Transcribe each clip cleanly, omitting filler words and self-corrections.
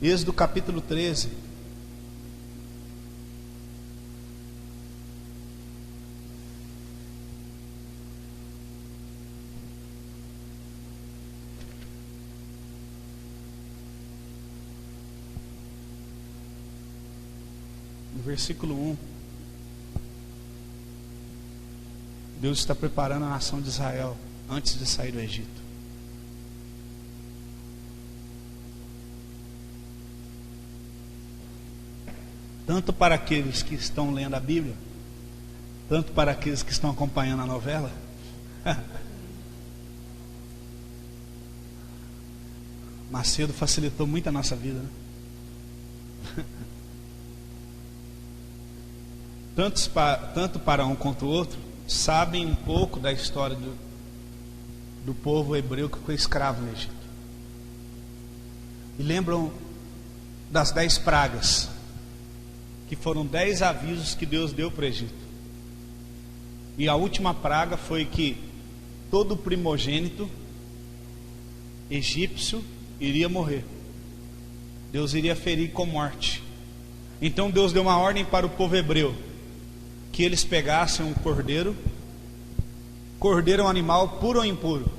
Êxodo capítulo 13. No versículo 1. Deus está preparando a nação de Israel antes de sair do Egito. Tanto para aqueles que estão lendo a Bíblia, tanto para aqueles que estão acompanhando a novela. Macedo facilitou muito a nossa vida, né? Tanto para um quanto o outro sabem um pouco da história do povo hebreu que foi escravo no Egito. E lembram das 10 pragas, que foram 10 avisos que Deus deu para o Egito. E a última praga foi que todo primogênito egípcio iria morrer. Deus iria ferir com morte. Então Deus deu uma ordem para o povo hebreu, que eles pegassem um cordeiro. Cordeiro é um animal puro ou impuro?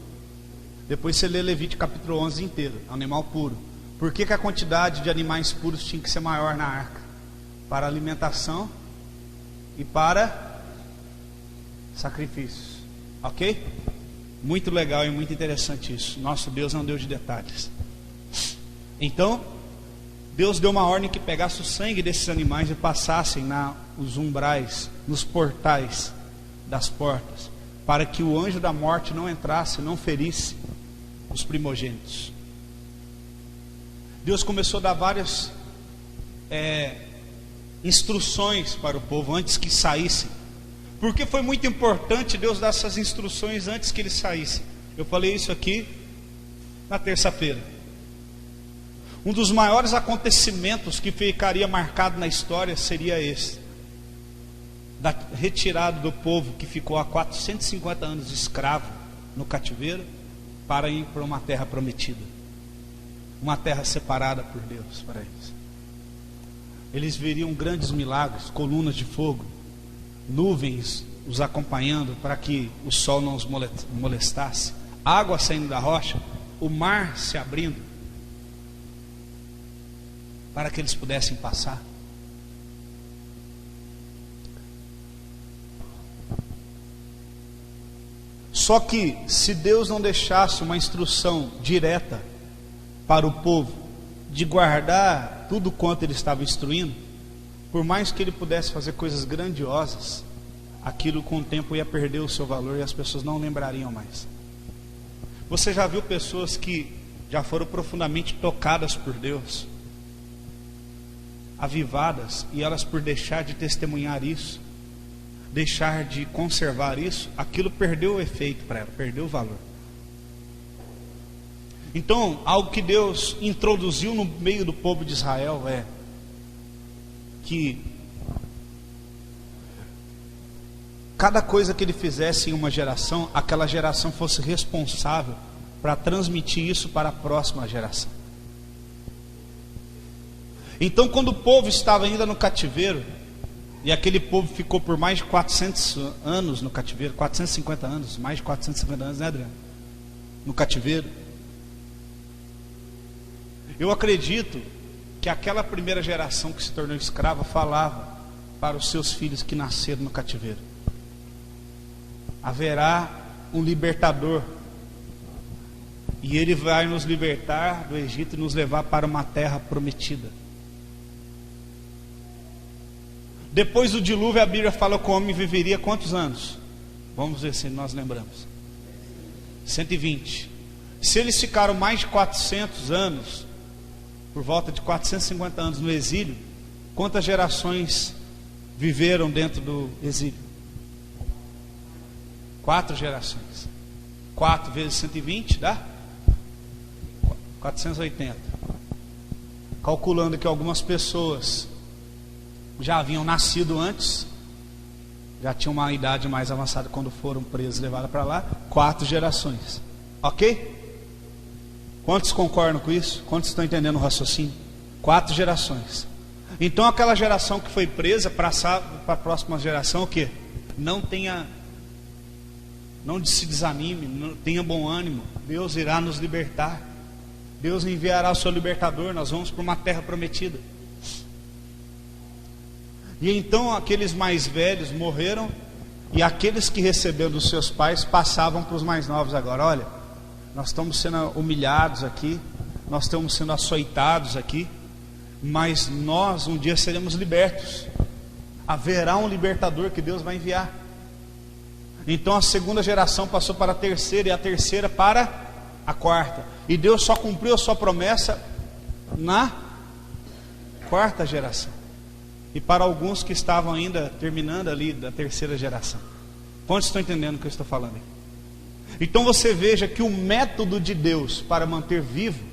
Depois você lê Levítico capítulo 11 inteiro. É um animal puro. Por que a quantidade de animais puros tinha que ser maior na arca? Para alimentação e para sacrifícios. Ok? Muito legal e muito interessante isso. Nosso Deus é um Deus de detalhes. Então Deus deu uma ordem que pegasse o sangue desses animais e passassem nos umbrais, nos portais das portas, para que o anjo da morte não entrasse, não ferisse os primogênitos. Deus começou a dar várias instruções para o povo antes que saíssem. Porque foi muito importante Deus dar essas instruções antes que eles saíssem. Eu falei isso aqui na terça-feira. Um dos maiores acontecimentos que ficaria marcado na história seria esse, da retirada do povo que ficou há 450 anos escravo no cativeiro, para ir para uma terra prometida, uma terra separada por Deus para eles. Eles veriam grandes milagres, colunas de fogo, nuvens os acompanhando para que o sol não os molestasse, água saindo da rocha, o mar se abrindo para que eles pudessem passar. Só que se Deus não deixasse uma instrução direta para o povo de guardar tudo quanto ele estava instruindo, por mais que ele pudesse fazer coisas grandiosas, aquilo com o tempo ia perder o seu valor e as pessoas não lembrariam mais. Você já viu pessoas que já foram profundamente tocadas por Deus, avivadas, e elas, por deixar de testemunhar isso, deixar de conservar isso, aquilo perdeu o efeito para ela, perdeu o valor. Então, algo que Deus introduziu no meio do povo de Israel é que cada coisa que ele fizesse em uma geração, aquela geração fosse responsável para transmitir isso para a próxima geração. Então, quando o povo estava ainda no cativeiro, e aquele povo ficou por mais de 400 anos no cativeiro, 450 anos, mais de 450 anos, né, Adriano? No cativeiro. Eu acredito que aquela primeira geração que se tornou escrava falava para os seus filhos que nasceram no cativeiro: haverá um libertador, e ele vai nos libertar do Egito e nos levar para uma terra prometida. Depois do dilúvio, a Bíblia fala que o homem viveria quantos anos? Vamos ver se nós lembramos. 120. Se eles ficaram mais de 400 anos, por volta de 450 anos no exílio, quantas gerações viveram dentro do exílio? 4 gerações. 4 vezes 120 dá 480. Calculando que algumas pessoas já haviam nascido antes, já tinham uma idade mais avançada quando foram presos e levados para lá. 4 gerações. Ok? Quantos concordam com isso? Quantos estão entendendo o raciocínio? 4 gerações. Então aquela geração que foi presa, para a próxima geração, o quê? Não se desanime, não tenha bom ânimo. Deus irá nos libertar. Deus enviará o seu libertador. Nós vamos para uma terra prometida. E então aqueles mais velhos morreram, e aqueles que receberam dos seus pais passavam para os mais novos agora. Olha, nós estamos sendo humilhados aqui, nós estamos sendo açoitados aqui, mas nós um dia seremos libertos. Haverá um libertador que Deus vai enviar. Então a segunda geração passou para a terceira, e a terceira para a quarta. E Deus só cumpriu a sua promessa na quarta geração. E para alguns que estavam ainda terminando ali da terceira geração. Quantos estão entendendo o que eu estou falando aí? Então você veja que o método de Deus para manter vivo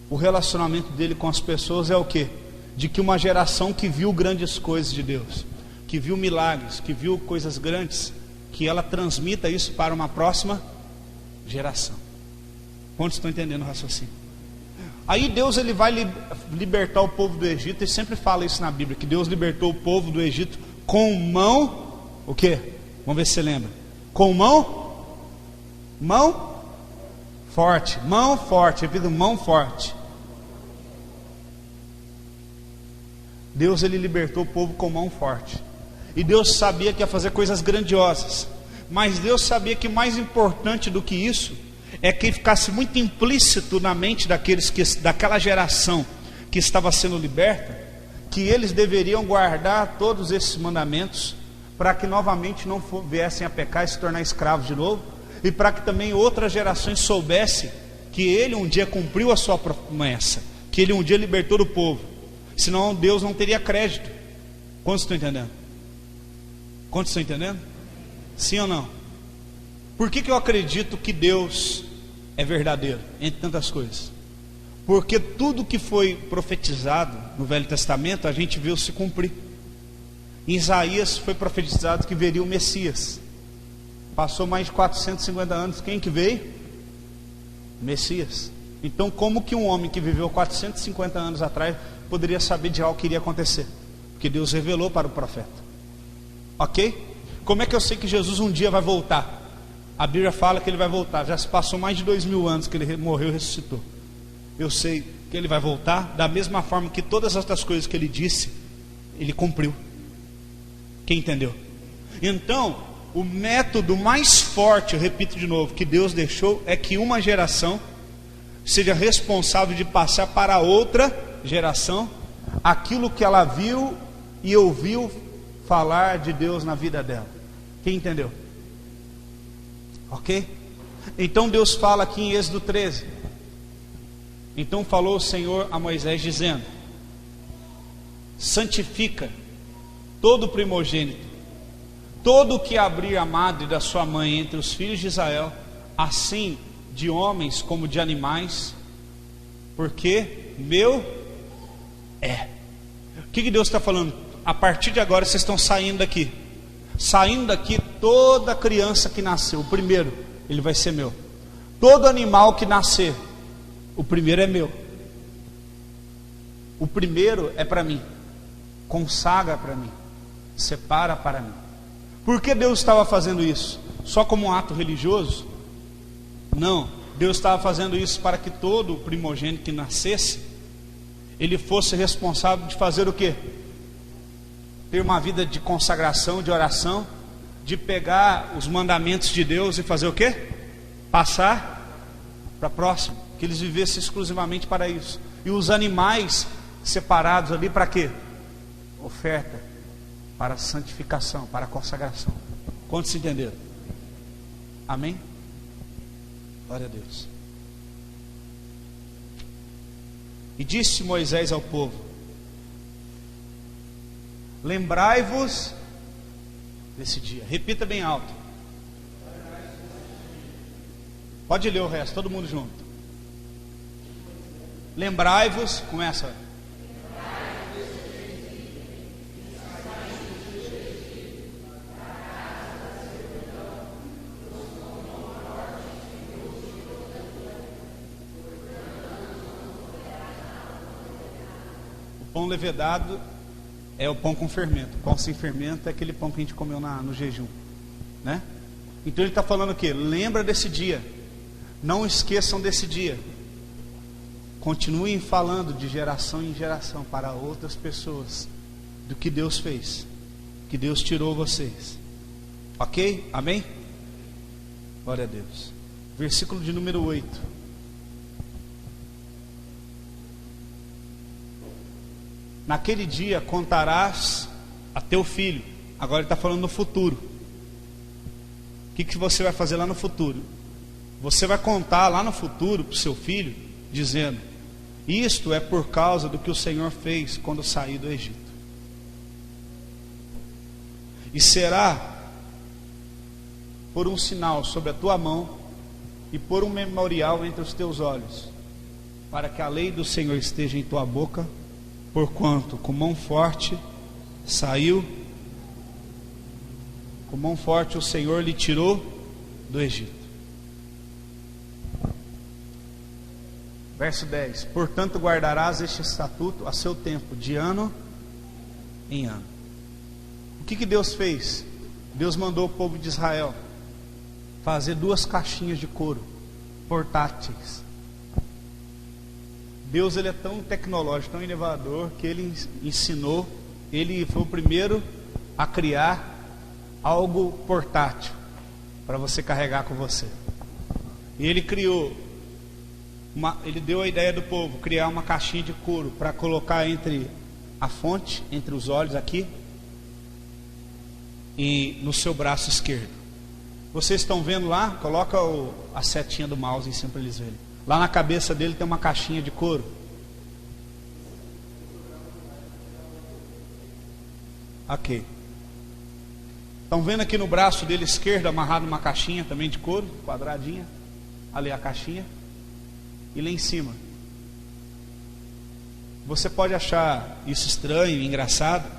o relacionamento dele com as pessoas é o quê? De que uma geração que viu grandes coisas de Deus, que viu milagres, que viu coisas grandes, que ela transmita isso para uma próxima geração. Quantos estão entendendo o raciocínio? Aí Deus ele vai libertar o povo do Egito, e sempre fala isso na Bíblia, que Deus libertou o povo do Egito com mão, o quê? Vamos ver se você lembra. Com mão forte, repito, mão forte. Deus ele libertou o povo com mão forte. E Deus sabia que ia fazer coisas grandiosas. Mas Deus sabia que mais importante do que isso é que ficasse muito implícito na mente daquela geração que estava sendo liberta, que eles deveriam guardar todos esses mandamentos, para que novamente não viessem a pecar e se tornar escravos de novo, e para que também outras gerações soubessem que ele um dia cumpriu a sua promessa, que ele um dia libertou o povo. Senão Deus não teria crédito. Quantos estão entendendo? Quantos estão entendendo? Sim ou não? Por que eu acredito que Deus é verdadeiro, entre tantas coisas? Porque tudo que foi profetizado no Velho Testamento, a gente viu se cumprir. Em Isaías foi profetizado que viria o Messias. Passou mais de 450 anos, quem que veio? Messias. Então como que um homem que viveu 450 anos atrás poderia saber de algo que iria acontecer? Porque Deus revelou para o profeta. Ok? Como é que eu sei que Jesus um dia vai voltar? A Bíblia fala que ele vai voltar. Já se passou mais de 2000 anos que ele morreu e ressuscitou. Eu sei que ele vai voltar da mesma forma que todas as outras coisas que ele disse, ele cumpriu. Quem entendeu? Então, o método mais forte, eu repito de novo, que Deus deixou é que uma geração seja responsável de passar para outra geração aquilo que ela viu e ouviu falar de Deus na vida dela. Quem entendeu? Ok? Então Deus fala aqui em Êxodo 13. Então falou o Senhor a Moisés dizendo: santifica todo primogênito, todo o que abrir a madre da sua mãe entre os filhos de Israel, assim de homens como de animais, porque meu é. O que Deus está falando? A partir de agora vocês estão saindo daqui. Saindo daqui, toda criança que nasceu, o primeiro, ele vai ser meu. Todo animal que nascer, o primeiro é meu. O primeiro é para mim. Consagra para mim. Separa para mim. Por que Deus estava fazendo isso? Só como um ato religioso? Não. Deus estava fazendo isso para que todo primogênito que nascesse, ele fosse responsável de fazer o quê? Ter uma vida de consagração, de oração, de pegar os mandamentos de Deus e fazer o quê? Passar para próximo. Que eles vivessem exclusivamente para isso. E os animais separados ali para quê? Oferta, para santificação, para consagração. Quantos entenderam? Amém? Glória a Deus. E disse Moisés ao povo: lembrai-vos desse dia. Repita bem alto. Pode ler o resto, todo mundo junto. Lembrai-vos, começa. Pão levedado é o pão com fermento. Pão sem fermento é aquele pão que a gente comeu no jejum, né? Então ele está falando o quê? Lembra desse dia. Não esqueçam desse dia. Continuem falando de geração em geração para outras pessoas do que Deus fez, que Deus tirou vocês. Ok? Amém? Glória a Deus. Versículo de número 8. Naquele dia contarás a teu filho. Agora ele está falando no futuro. O que você vai fazer lá no futuro? Você vai contar lá no futuro para o seu filho, dizendo: isto é por causa do que o Senhor fez quando saí do Egito. E será por um sinal sobre a tua mão e por um memorial entre os teus olhos, para que a lei do Senhor esteja em tua boca, porquanto com mão forte saiu, com mão forte o Senhor lhe tirou do Egito. Verso 10: portanto guardarás este estatuto a seu tempo, de ano em ano. O que Deus fez? Deus mandou o povo de Israel fazer 2 caixinhas de couro portáteis. Deus, ele é tão tecnológico, tão inovador, que ele ensinou, ele foi o primeiro a criar algo portátil para você carregar com você. E ele criou ele deu a ideia do povo criar uma caixinha de couro para colocar entre a fonte, entre os olhos aqui e no seu braço esquerdo. Vocês estão vendo lá? Coloca a setinha do mouse em cima para eles verem. Lá na cabeça dele tem uma caixinha de couro. Ok. Estão vendo aqui no braço dele esquerdo amarrado uma caixinha também de couro, quadradinha. Ali a caixinha. E lá em cima. Você pode achar isso estranho, engraçado,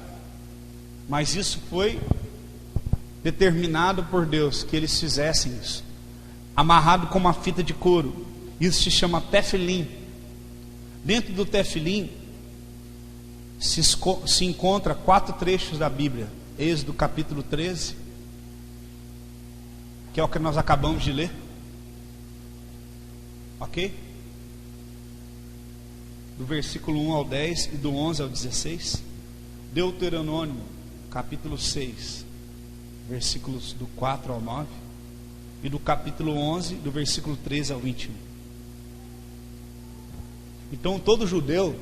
mas isso foi determinado por Deus, que eles fizessem isso, amarrado com uma fita de couro. Isso se chama tefilim. Dentro do tefilim se encontra 4 trechos da Bíblia. Êxodo capítulo 13, que é o que nós acabamos de ler. Ok? Do versículo 1 ao 10 e do 11 ao 16. Deuteronômio capítulo 6, versículos do 4 ao 9. E do capítulo 11, do versículo 13 ao 21. Então todo judeu,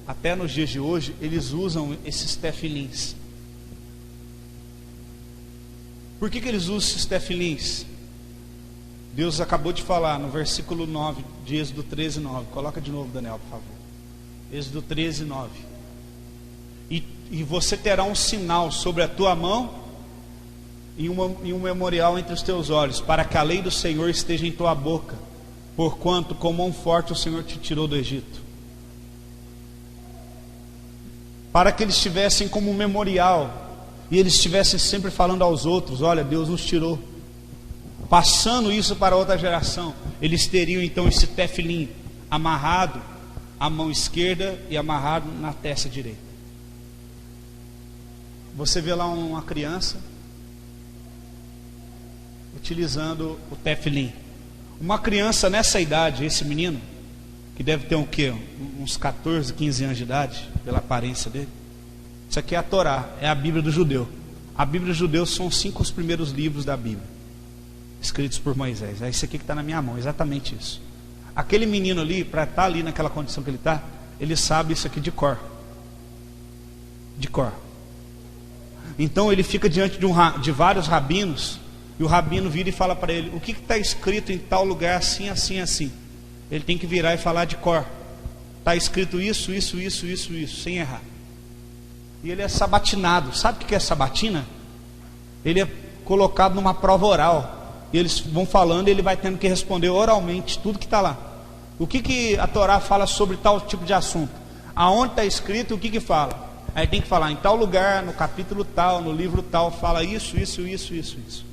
até nos dias de hoje, eles usam esses tefilins. Por que eles usam esses tefilins? Deus acabou de falar no versículo 9 de Êxodo 13, 9. Coloca de novo, Daniel, por favor. Êxodo 13, 9. E você terá um sinal sobre a tua mão e um memorial entre os teus olhos, para que a lei do Senhor esteja em tua boca, porquanto com mão forte o Senhor te tirou do Egito. Para que eles tivessem como memorial, e eles estivessem sempre falando aos outros: olha, Deus nos tirou. Passando isso para outra geração, eles teriam então esse tefilim amarrado à mão esquerda e amarrado na testa direita. Você vê lá uma criança utilizando o tefilim. Uma criança nessa idade, esse menino, que deve ter uns 14, 15 anos de idade, pela aparência dele. Isso aqui é a Torá, é a Bíblia do judeu. A Bíblia do judeu são os 5 primeiros livros da Bíblia, escritos por Moisés. É isso aqui que está na minha mão, exatamente isso. Aquele menino ali, para estar ali naquela condição que ele está, ele sabe isso aqui de cor. De cor. Então ele fica diante de vários rabinos, e o rabino vira e fala para ele: o que está escrito em tal lugar assim, assim, assim? Ele tem que virar e falar de cor. Está escrito isso, isso, isso, isso, isso, sem errar. E ele é sabatinado. Sabe o que é sabatina? Ele é colocado numa prova oral. E eles vão falando e ele vai tendo que responder oralmente tudo que está lá. O que a Torá fala sobre tal tipo de assunto? Aonde está escrito, o que fala? Aí tem que falar: em tal lugar, no capítulo tal, no livro tal, fala isso, isso, isso, isso, isso.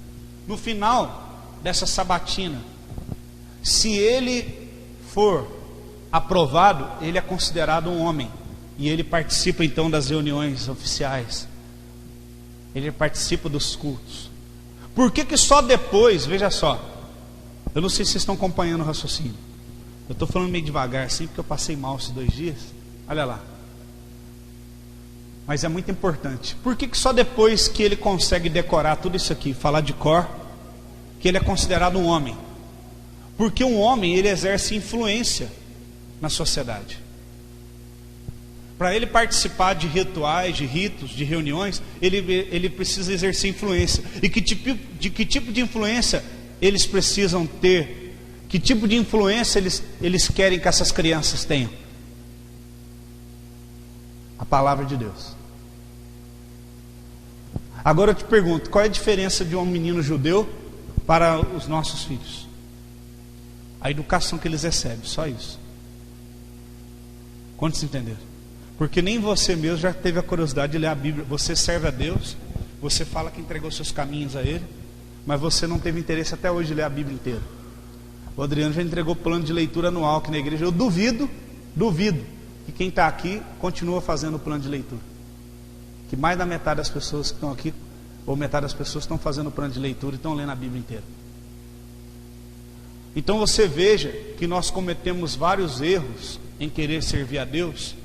No final dessa sabatina, se ele for aprovado, ele é considerado um homem. E ele participa então das reuniões oficiais. Ele participa dos cultos. Por que que só depois, veja só, eu não sei se vocês estão acompanhando o raciocínio. Eu estou falando meio devagar assim, porque eu passei mal esses 2 dias. Olha lá. Mas é muito importante. Por que que só depois que ele consegue decorar tudo isso aqui, falar de cor, que ele é considerado um homem? Porque um homem, ele exerce influência na sociedade. Para ele participar de rituais, de ritos, de reuniões, ele precisa exercer influência. E que tipo de influência eles precisam ter? Que tipo de influência eles querem que essas crianças tenham? A palavra de Deus. Agora eu te pergunto, qual é a diferença de um menino judeu para os nossos filhos? A educação que eles recebem, só isso. Quantos entenderam? Porque nem você mesmo já teve a curiosidade de ler a Bíblia. Você serve a Deus, você fala que entregou seus caminhos a Ele, mas você não teve interesse até hoje de ler a Bíblia inteira. O Adriano já entregou plano de leitura anual aqui na igreja. Eu duvido que quem está aqui continua fazendo o plano de leitura. Que mais da metade das pessoas que estão aqui, ou metade das pessoas estão fazendo o plano de leitura e estão lendo a Bíblia inteira. Então você veja que nós cometemos vários erros em querer servir a Deus.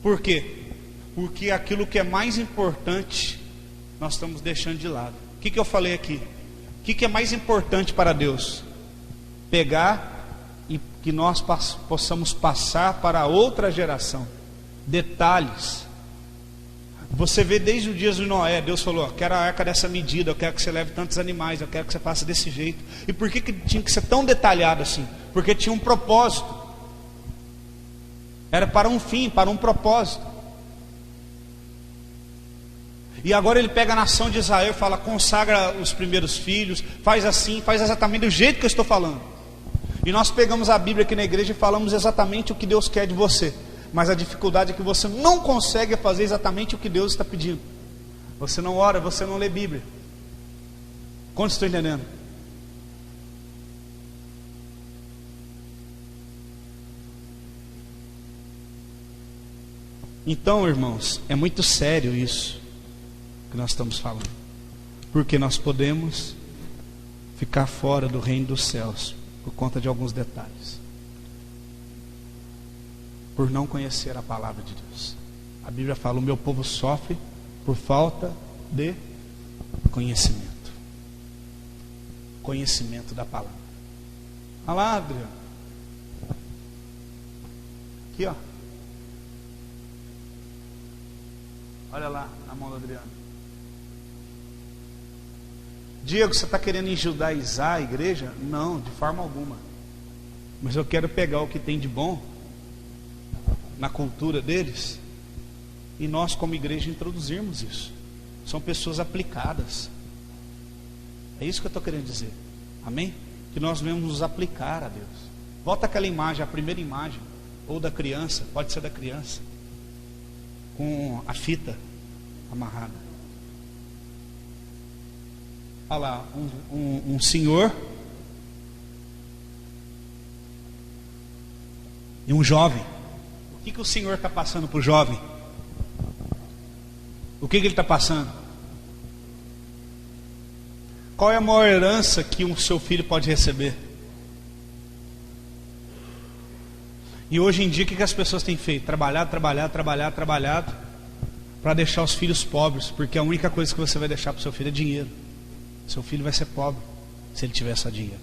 Por quê? Porque aquilo que é mais importante nós estamos deixando de lado. O que eu falei aqui? O que é mais importante para Deus? Pegar e que nós possamos passar para a outra geração detalhes. Você vê desde o dia de Noé, Deus falou: quero a arca dessa medida, eu quero que você leve tantos animais, eu quero que você faça desse jeito. E por que tinha que ser tão detalhado assim? Porque tinha um propósito. Era para um fim, para um propósito. E agora ele pega a nação de Israel e fala: consagra os primeiros filhos, faz assim, faz exatamente do jeito que eu estou falando. E nós pegamos a Bíblia aqui na igreja e falamos exatamente o que Deus quer de você. Mas a dificuldade é que você não consegue fazer exatamente o que Deus está pedindo. Você não ora, você não lê Bíblia. Quantos estão entendendo? Então, irmãos, é muito sério isso que nós estamos falando. Porque nós podemos ficar fora do reino dos céus por conta de alguns detalhes. Por não conhecer a palavra de Deus. A Bíblia fala: o meu povo sofre por falta de conhecimento. Conhecimento da palavra. Olha lá, Adriano. Aqui, ó. Olha lá, na mão do Adriano. Diego, você está querendo judaizar a igreja? Não, de forma alguma. Mas eu quero pegar o que tem de bom na cultura deles e nós como igreja introduzirmos isso. São pessoas aplicadas. É isso que eu estou querendo dizer. Amém? Que nós devemos nos aplicar a Deus. Volta aquela imagem, a primeira imagem, ou da criança, pode ser da criança, com a fita amarrada. Olha lá, um senhor e um jovem. O que o senhor está passando para o jovem? O que ele está passando? Qual é a maior herança que o seu filho pode receber? E hoje em dia o que as pessoas têm feito? Trabalhado para deixar os filhos pobres, porque a única coisa que você vai deixar para o seu filho é dinheiro. Seu filho vai ser pobre se ele tiver só dinheiro.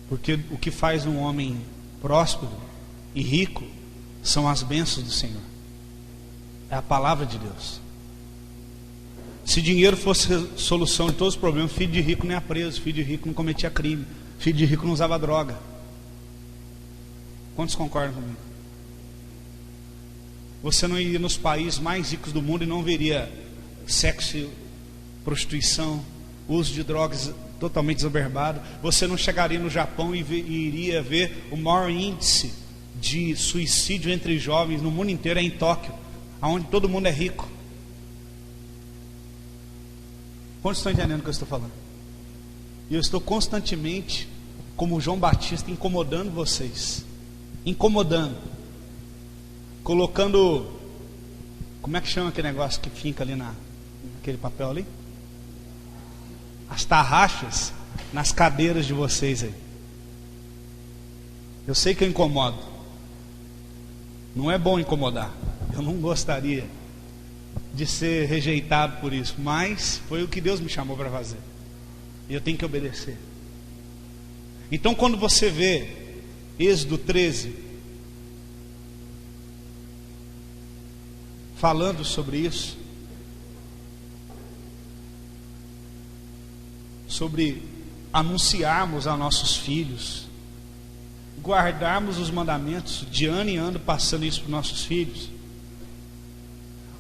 Porque o que faz um homem próspero e rico são as bênçãos do Senhor. É a palavra de Deus. Se dinheiro fosse a solução de todos os problemas, filho de rico não ia preso, filho de rico não cometia crime, filho de rico não usava droga. Quantos concordam comigo? Você não iria nos países mais ricos do mundo e não veria sexo, prostituição, uso de drogas totalmente desoberbado. Você não chegaria no Japão e iria ver o maior índice de suicídio entre jovens no mundo inteiro é em Tóquio, onde todo mundo é rico. Quantos estão entendendo o que eu estou falando? E eu estou constantemente, como João Batista, incomodando vocês. Incomodando colocando, como é que chama aquele negócio que fica ali naquele papel ali? As tarraxas nas cadeiras de vocês aí. Eu sei que eu incomodo. Não é bom incomodar. Eu não gostaria de ser rejeitado por isso, mas foi o que Deus me chamou para fazer. E eu tenho que obedecer. Então, quando você vê Êxodo 13 falando sobre isso, sobre anunciarmos a nossos filhos, guardarmos os mandamentos de ano em ano, passando isso para os nossos filhos.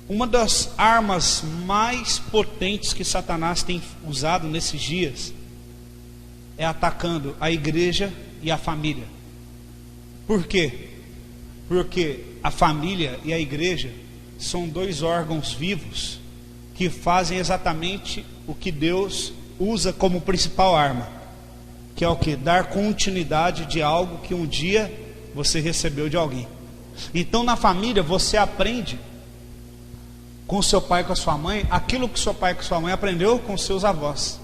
Uma das armas mais potentes que Satanás tem usado nesses dias é atacando a igreja e a família. Por quê? Porque a família e a igreja são dois órgãos vivos que fazem exatamente o que Deus usa como principal arma, que é o que? Dar continuidade de algo que um dia você recebeu de alguém. Então, na família você aprende com seu pai e com a sua mãe aquilo que seu pai e com sua mãe aprendeu com seus avós.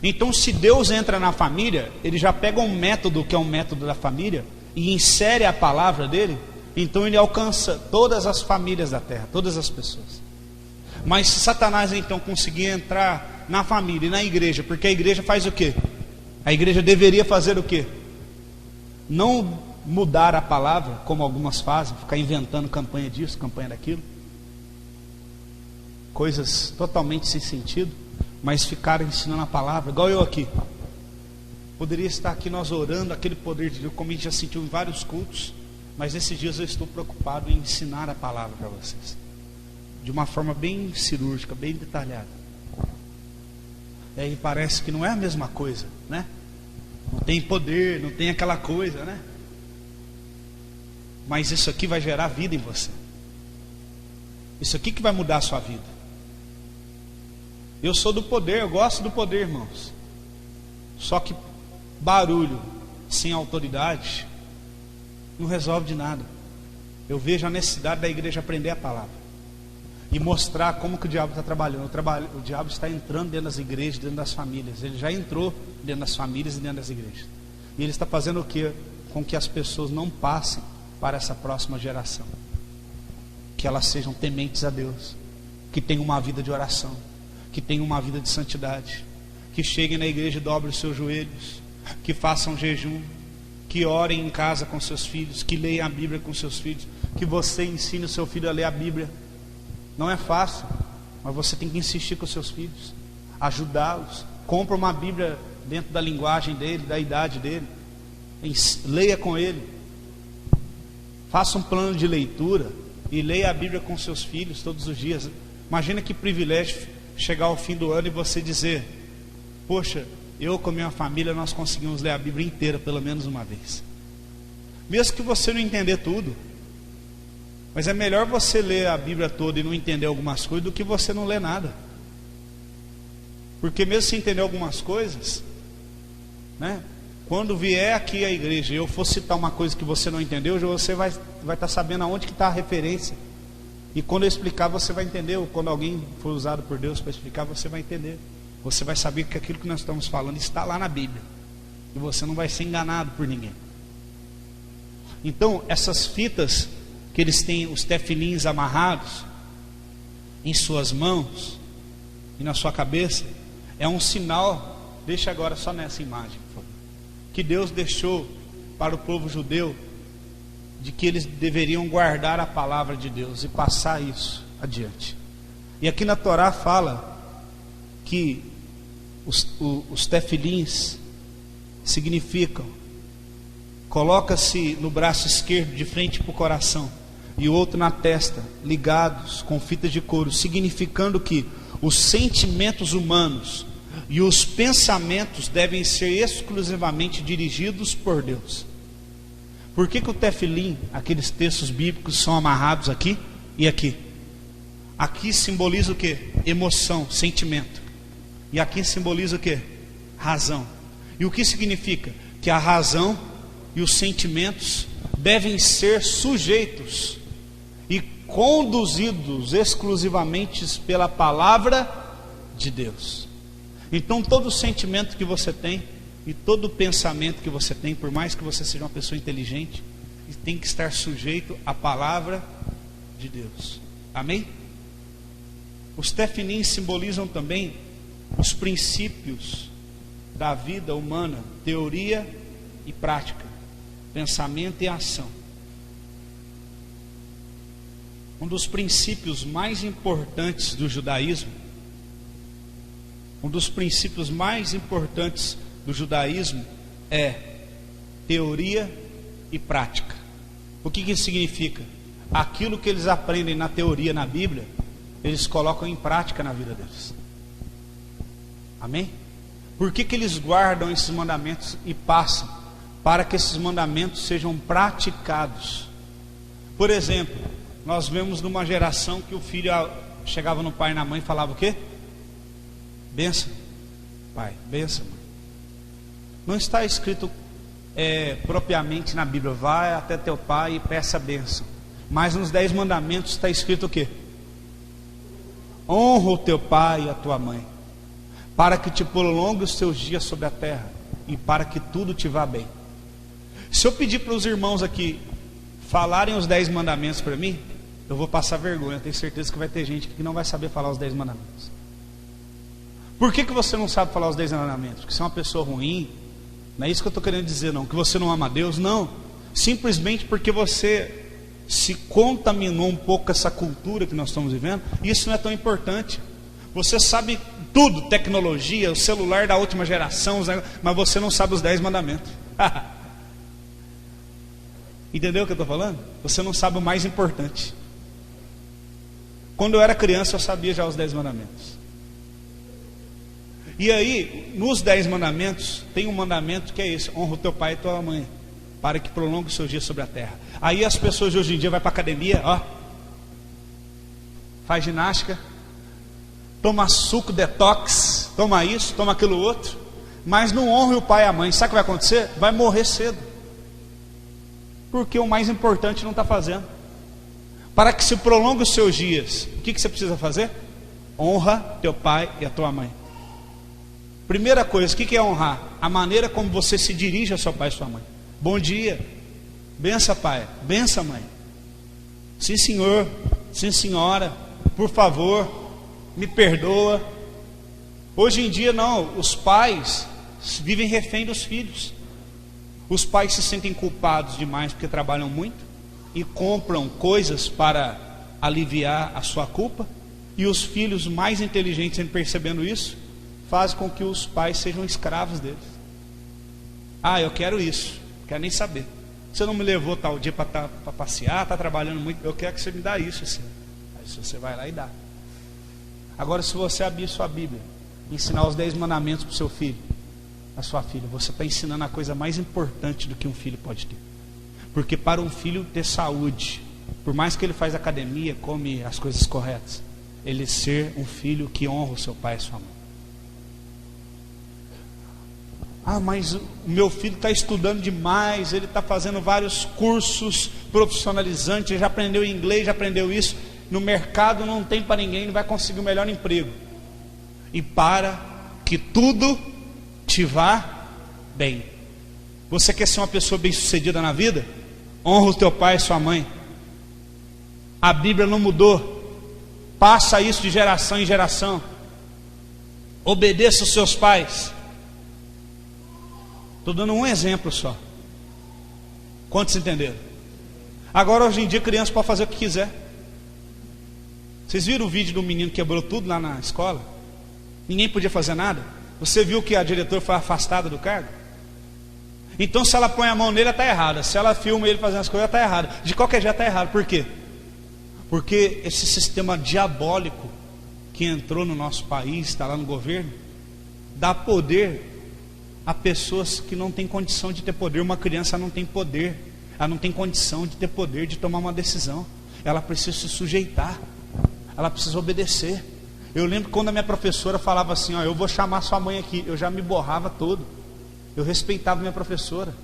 Então, se Deus entra na família, ele já pega um método que é um método da família e insere a palavra dele. Então ele alcança todas as famílias da terra, todas as pessoas. Mas se Satanás então conseguir entrar na família e na igreja, porque a igreja faz o quê? A igreja deveria fazer o quê? Não mudar a palavra, como algumas fazem, ficar inventando campanha disso, campanha daquilo, coisas totalmente sem sentido, mas ficar ensinando a palavra, igual eu aqui. Poderia estar aqui nós orando aquele poder de Deus, como a gente já sentiu em vários cultos, mas nesses dias eu estou preocupado em ensinar a palavra para vocês, de uma forma bem cirúrgica, bem detalhada. E aí parece que não é a mesma coisa, né? Não tem poder, não tem aquela coisa, né? Mas isso aqui vai gerar vida em você. Isso aqui que vai mudar a sua vida. Eu sou do poder, eu gosto do poder, irmãos. Só que barulho sem autoridade não resolve de nada. Eu vejo a necessidade da igreja aprender a palavra e mostrar como que o diabo está trabalhando. O diabo está entrando dentro das igrejas, dentro das famílias. Ele já entrou dentro das famílias e dentro das igrejas. E ele está fazendo o quê? Com que as pessoas não passem para essa próxima geração, que elas sejam tementes a Deus, que tenham uma vida de oração, que tenham uma vida de santidade, que cheguem na igreja e dobrem os seus joelhos, que façam jejum, que orem em casa com seus filhos, que leiam a Bíblia com seus filhos, que você ensine o seu filho a ler a Bíblia. Não é fácil, mas você tem que insistir com os seus filhos, ajudá-los. Compra uma Bíblia dentro da linguagem dele, da idade dele, leia com ele, faça um plano de leitura e leia a Bíblia com seus filhos todos os dias. Imagina que privilégio chegar ao fim do ano e você dizer: poxa, eu com a minha família nós conseguimos ler a Bíblia inteira pelo menos uma vez. Mesmo que você não entender tudo, mas é melhor você ler a Bíblia toda e não entender algumas coisas do que você não ler nada. Porque mesmo sem entender algumas coisas, né, quando vier aqui à igreja e eu for citar uma coisa que você não entendeu, você vai estar sabendo aonde que está a referência. E quando eu explicar, você vai entender. Ou quando alguém for usado por Deus para explicar, você vai entender. Você vai saber que aquilo que nós estamos falando está lá na Bíblia. E você não vai ser enganado por ninguém. Então, essas fitas que eles têm, os tefilins amarrados em suas mãos e na sua cabeça, é um sinal. Deixa agora só nessa imagem, por favor, que Deus deixou para o povo judeu, de que eles deveriam guardar a palavra de Deus e passar isso adiante. E aqui na Torá fala que os tefilins significam: coloca-se no braço esquerdo de frente para o coração e o outro na testa, ligados com fitas de couro, significando que os sentimentos humanos e os pensamentos devem ser exclusivamente dirigidos por Deus. Por que o tefilim, aqueles textos bíblicos, são amarrados aqui e aqui? Aqui simboliza o que? Emoção, sentimento. E aqui simboliza o que? Razão. E o que significa? Que a razão e os sentimentos devem ser sujeitos e conduzidos exclusivamente pela palavra de Deus. Então todo sentimento que você tem e todo pensamento que você tem, por mais que você seja uma pessoa inteligente, tem que estar sujeito à palavra de Deus. Amém? Os tefilins simbolizam também os princípios da vida humana, teoria e prática, pensamento e ação. Um dos princípios mais importantes do judaísmo, é teoria e prática. O que isso significa? Aquilo que eles aprendem na teoria, na Bíblia, eles colocam em prática na vida deles. Amém? Por que eles guardam esses mandamentos e passam? Para que esses mandamentos sejam praticados. Por exemplo, nós vemos numa geração que o filho chegava no pai e na mãe e falava o quê? Benção, pai, benção, mãe. Não está escrito propriamente na Bíblia, vai até teu pai e peça bênção. Mas nos 10 mandamentos está escrito o quê? Honra o teu pai e a tua mãe, para que te prolongue os teus dias sobre a terra e para que tudo te vá bem. Se eu pedir para os irmãos aqui falarem os 10 mandamentos para mim, eu vou passar vergonha. Eu tenho certeza que vai ter gente que não vai saber falar os 10 mandamentos. Por que você não sabe falar os 10 mandamentos? Porque você é uma pessoa ruim? Não é isso que eu estou querendo dizer, não. Que você não ama a Deus? Não. Simplesmente porque você se contaminou um pouco com essa cultura que nós estamos vivendo. E isso não é tão importante. Você sabe tudo, tecnologia, o celular da última geração, mas você não sabe os 10 mandamentos. Entendeu o que eu estou falando? Você não sabe o mais importante. Quando eu era criança eu sabia já os 10 mandamentos. E aí, nos 10 mandamentos, tem um mandamento que é esse: honra o teu pai e tua mãe, para que prolongue os seus dias sobre a terra. Aí as pessoas de hoje em dia vai para a academia, faz ginástica, toma suco detox, toma isso, toma aquilo outro, mas não honra o pai e a mãe. Sabe o que vai acontecer? Vai morrer cedo, porque o mais importante não está fazendo. Para que se prolongue os seus dias, o que você precisa fazer? Honra teu pai e a tua mãe. Primeira coisa, o que é honrar? A maneira como você se dirige ao seu pai e sua mãe. Bom dia, benção pai, benção mãe. Sim senhor, sim senhora, por favor, me perdoa. Hoje em dia não, os pais vivem refém dos filhos. Os pais se sentem culpados demais porque trabalham muito e compram coisas para aliviar a sua culpa. E os filhos mais inteligentes, percebendo isso, fazem com que os pais sejam escravos deles. Eu quero isso, não quero nem saber. Você não me levou tal dia para passear, está trabalhando muito, eu quero que você me dá isso assim. Aí você vai lá e dá. Agora, se você abrir sua Bíblia, ensinar os 10 mandamentos para o seu filho, a sua filha, você está ensinando a coisa mais importante do que um filho pode ter. Porque para um filho ter saúde, por mais que ele faz academia, come as coisas corretas, ele ser um filho que honra o seu pai e sua mãe. Mas o meu filho está estudando demais, ele está fazendo vários cursos profissionalizantes, já aprendeu inglês, já aprendeu isso. No mercado não tem para ninguém, não vai conseguir o melhor emprego. E para que tudo te vá bem. Você quer ser uma pessoa bem sucedida na vida? Honra o teu pai e sua mãe. A Bíblia não mudou. Passa isso de geração em geração. Obedeça os seus pais. Estou dando um exemplo só. Quantos entenderam? Agora, hoje em dia, a criança pode fazer o que quiser. Vocês viram o vídeo do menino que quebrou tudo lá na escola? Ninguém podia fazer nada. Você viu que a diretora foi afastada do cargo? Então, se ela põe a mão nele, ela está errada. Se ela filma ele fazendo as coisas, ela está errada. De qualquer jeito, está errado. Por quê? Porque esse sistema diabólico que entrou no nosso país, está lá no governo, dá poder a pessoas que não têm condição de ter poder. Uma criança não tem poder, ela não tem condição de ter poder de tomar uma decisão. Ela precisa se sujeitar, ela precisa obedecer. Eu lembro quando a minha professora falava assim: eu vou chamar sua mãe aqui, eu já me borrava todo. Eu respeitava minha professora.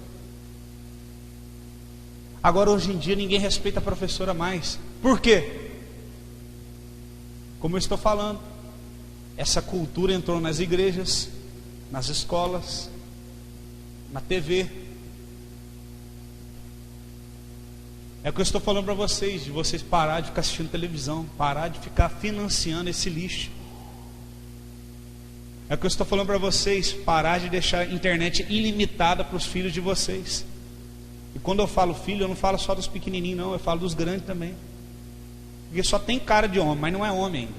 Agora hoje em dia ninguém respeita a professora mais. Por quê? Como eu estou falando, essa cultura entrou nas igrejas, nas escolas, na TV. É o que eu estou falando para vocês, de vocês parar de ficar assistindo televisão, parar de ficar financiando esse lixo. É o que eu estou falando para vocês, parar de deixar a internet ilimitada para os filhos de vocês. E quando eu falo filho, eu não falo só dos pequenininhos não, eu falo dos grandes também. Porque só tem cara de homem, mas não é homem ainda.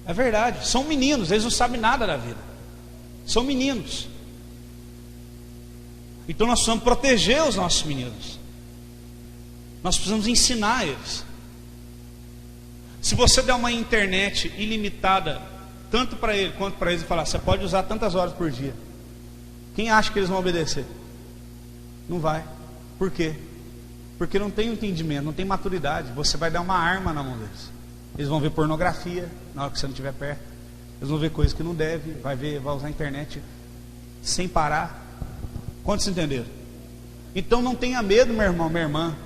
É verdade, são meninos, eles não sabem nada da vida. São meninos. Então nós precisamos proteger os nossos meninos. Nós precisamos ensinar eles. Se você der uma internet ilimitada, tanto para ele quanto para eles, e falar, você pode usar tantas horas por dia, quem acha que eles vão obedecer? Não vai. Por quê? Porque não tem entendimento, não tem maturidade. Você vai dar uma arma na mão deles. Eles vão ver pornografia na hora que você não estiver perto. Eles vão ver coisas que não deve. Vai usar a internet sem parar. Quantos entenderam? Então não tenha medo, meu irmão, minha irmã.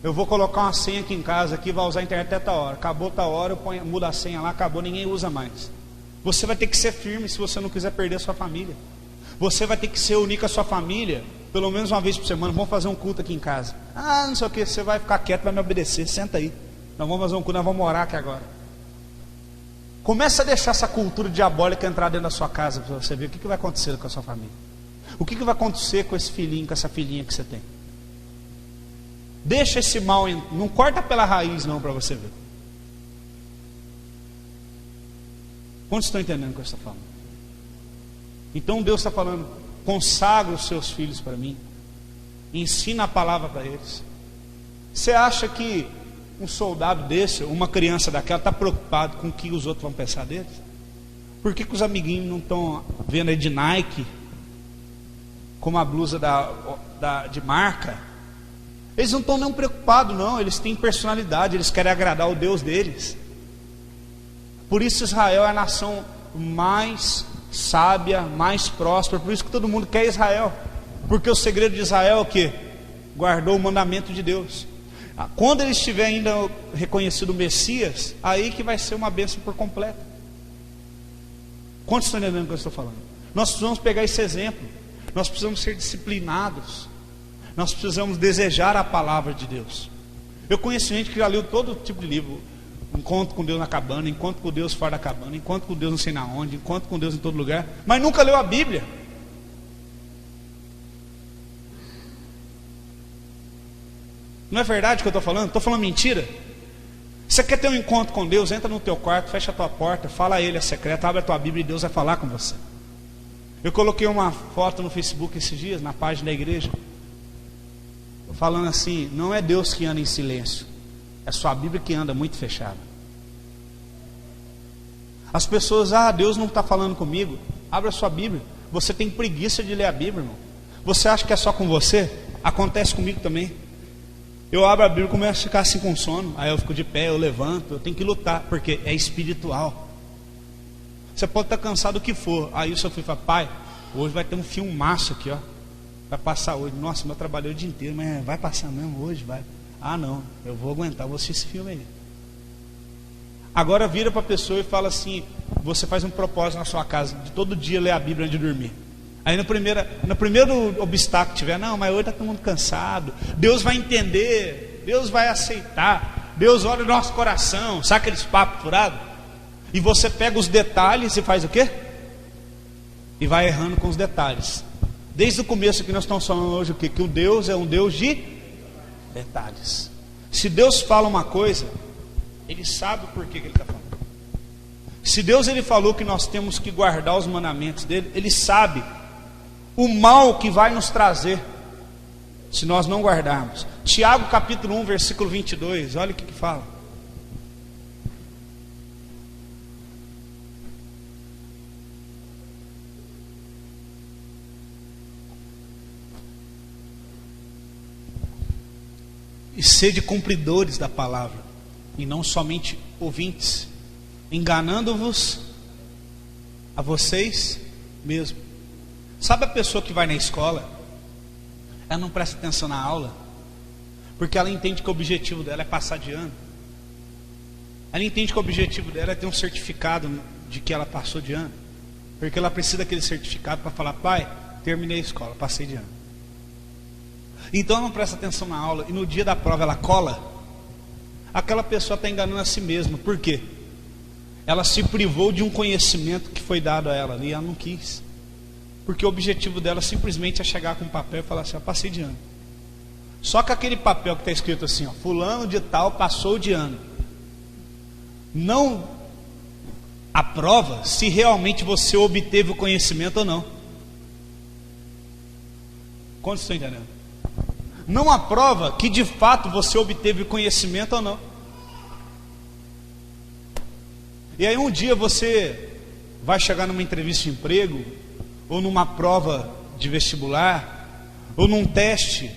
Eu vou colocar uma senha aqui em casa, aqui, vai usar a internet até tal hora. Acabou tal hora, eu mudo a senha lá, acabou, ninguém usa mais. Você vai ter que ser firme se você não quiser perder a sua família. Você vai ter que se unir com a sua família, pelo menos uma vez por semana. Vamos fazer um culto aqui em casa. Ah, não sei o que, você vai ficar quieto, vai me obedecer, senta aí. Nós vamos fazer um culto, nós vamos orar aqui agora. Começa a deixar essa cultura diabólica entrar dentro da sua casa, para você ver o que vai acontecer com a sua família. O que vai acontecer com esse filhinho, com essa filhinha que você tem. Deixa esse mal, não corta pela raiz não, para você ver. Quantos estão entendendo o que eu estou falando? Então Deus está falando, consagra os seus filhos para mim, ensina a palavra para eles. Você acha que um soldado desse, uma criança daquela, está preocupado com o que os outros vão pensar deles? Por que os amiguinhos não estão vendo aí de Nike, com uma blusa de marca? Eles não estão nem preocupados não, eles têm personalidade, eles querem agradar o Deus deles. Por isso Israel é a nação mais sábia, mais próspera. Por isso que todo mundo quer Israel. Porque o segredo de Israel é o quê? Guardou o mandamento de Deus. Quando eles tiverem ainda reconhecido o Messias, aí que vai ser uma bênção por completo. Quantos estão entendendo o que eu estou falando? Nós precisamos pegar esse exemplo. Nós precisamos ser disciplinados. Nós precisamos desejar a palavra de Deus. Eu conheço gente que já leu todo tipo de livro. Encontro com Deus na cabana, encontro com Deus fora da cabana, encontro com Deus não sei na onde, encontro com Deus em todo lugar, mas nunca leu a Bíblia. Não é verdade o que eu estou falando? Estou falando mentira? Você quer ter um encontro com Deus? Entra no teu quarto, fecha a tua porta, fala a Ele a secreta, abre a tua Bíblia e Deus vai falar com você. Eu coloquei uma foto no Facebook esses dias, na página da igreja, falando assim, não é Deus que anda em silêncio, é sua Bíblia que anda muito fechada. As pessoas, Deus não está falando comigo. Abra a sua Bíblia. Você tem preguiça de ler a Bíblia, irmão. Você acha que é só com você? Acontece comigo também. Eu abro a Bíblia e começo a ficar assim com sono. Aí eu fico de pé, eu levanto. Eu tenho que lutar, porque é espiritual. Você pode estar cansado do que for. Aí o seu filho fala, pai, hoje vai ter um filmaço aqui, ó. Vai passar hoje. Nossa, eu trabalhei o dia inteiro, mas vai passar mesmo hoje, vai. Ah não, eu vou aguentar, vou assistir esse filme aí. Agora vira para a pessoa e fala assim, você faz um propósito na sua casa, de todo dia ler a Bíblia antes de dormir. Aí no primeiro obstáculo que tiver, não, mas hoje está todo mundo cansado. Deus vai entender, Deus vai aceitar, Deus olha o nosso coração, sabe aqueles papos furados? E você pega os detalhes e faz o quê? E vai errando com os detalhes. Desde o começo que nós estamos falando hoje o quê? Que o Deus é um Deus de detalhes. Se Deus fala uma coisa, Ele sabe o porquê que Ele está falando. Se Deus Ele falou que nós temos que guardar os mandamentos dEle, Ele sabe o mal que vai nos trazer se nós não guardarmos. Tiago capítulo 1 versículo 22, olha o que fala. E sede cumpridores da palavra, e não somente ouvintes, enganando-vos a vocês mesmos. Sabe a pessoa que vai na escola, ela não presta atenção na aula, Porque ela entende que o objetivo dela é passar de ano. Ela entende que o objetivo dela é ter um certificado de que ela passou de ano. Porque ela precisa daquele certificado para falar: pai, terminei a escola, passei de ano. Então ela não presta atenção na aula e no dia da prova ela cola. Aquela pessoa está enganando a si mesma. Por quê? Ela se privou de um conhecimento que foi dado a ela ali e ela não quis. Porque o objetivo dela simplesmente é chegar com um papel e falar assim: passei de ano. Só que aquele papel que está escrito assim, fulano de tal passou de ano, não aprova se realmente você obteve o conhecimento ou não. Quantos estão entendendo? Não aprova que de fato você obteve o conhecimento ou não. E aí um dia você vai chegar numa entrevista de emprego, ou numa prova de vestibular, ou num teste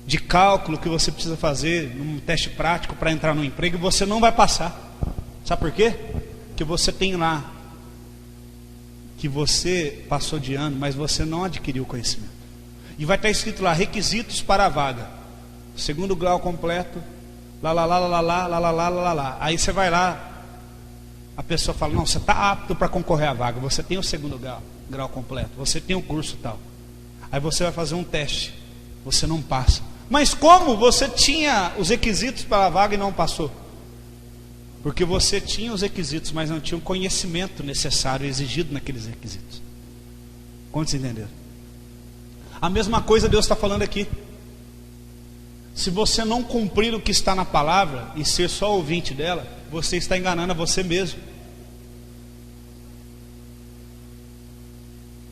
de cálculo que você precisa fazer, num teste prático para entrar no emprego, e você não vai passar. Sabe por quê? Que você tem lá que você passou de ano, mas você não adquiriu o conhecimento. E vai estar escrito lá: requisitos para a vaga, 2º grau completo, lá. Aí você vai lá, a pessoa fala: não, você está apto para concorrer à vaga, você tem o 2º grau completo, você tem o curso tal. Aí você vai fazer um teste, você não passa. Mas como você tinha os requisitos para a vaga e não passou? Porque você tinha os requisitos, mas não tinha o conhecimento necessário exigido naqueles requisitos. Quantos entenderam? A mesma coisa Deus está falando aqui. Se você não cumprir o que está na palavra e ser só ouvinte dela, você está enganando a você mesmo.